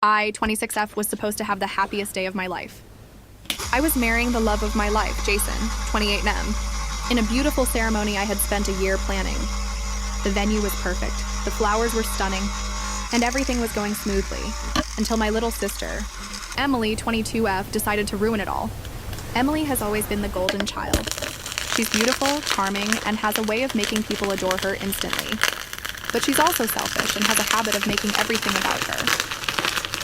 I, 26F, was supposed to have the happiest day of my life. I was marrying the love of my life, Jason, 28M, in a beautiful ceremony I had spent a year planning. The venue was perfect, the flowers were stunning, and everything was going smoothly, until my little sister, Emily, 22F, decided to ruin it all. Emily has always been the golden child. She's beautiful, charming, and has a way of making people adore her instantly. But she's also selfish and has a habit of making everything about her.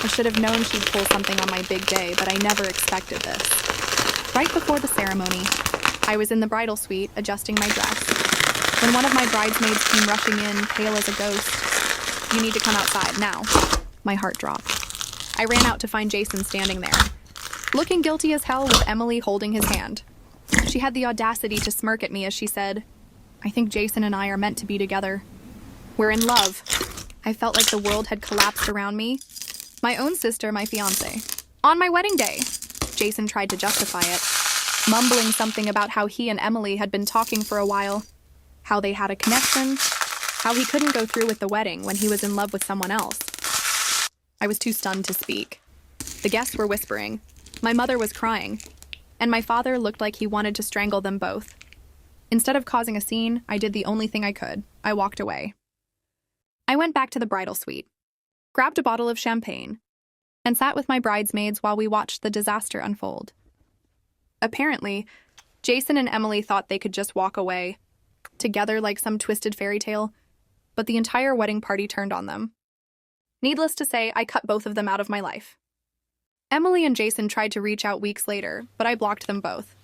I should have known she'd pull something on my big day, but I never expected this. Right before the ceremony, I was in the bridal suite adjusting my dress, when one of my bridesmaids came rushing in, pale as a ghost. "You need to come outside, now." My heart dropped. I ran out to find Jason standing there, looking guilty as hell with Emily holding his hand. She had the audacity to smirk at me as she said, "I think Jason and I are meant to be together. We're in love." I felt like the world had collapsed around me. My own sister, my fiancé. On my wedding day. Jason tried to justify it, mumbling something about how he and Emily had been talking for a while, how they had a connection, how he couldn't go through with the wedding when he was in love with someone else. I was too stunned to speak. The guests were whispering. My mother was crying, and my father looked like he wanted to strangle them both. Instead of causing a scene, I did the only thing I could. I walked away. I went back to the bridal suite, grabbed a bottle of champagne, and sat with my bridesmaids while we watched the disaster unfold. Apparently, Jason and Emily thought they could just walk away, together like some twisted fairy tale, but the entire wedding party turned on them. Needless to say, I cut both of them out of my life. Emily and Jason tried to reach out weeks later, but I blocked them both.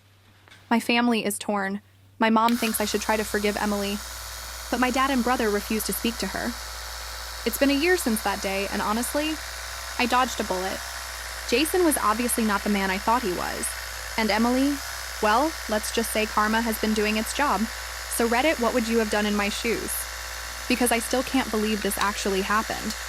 My family is torn. My mom thinks I should try to forgive Emily, but my dad and brother refuse to speak to her. It's been a year since that day, and honestly, I dodged a bullet. Jason was obviously not the man I thought he was. And Emily, well, let's just say karma has been doing its job. So Reddit, what would you have done in my shoes? Because I still can't believe this actually happened.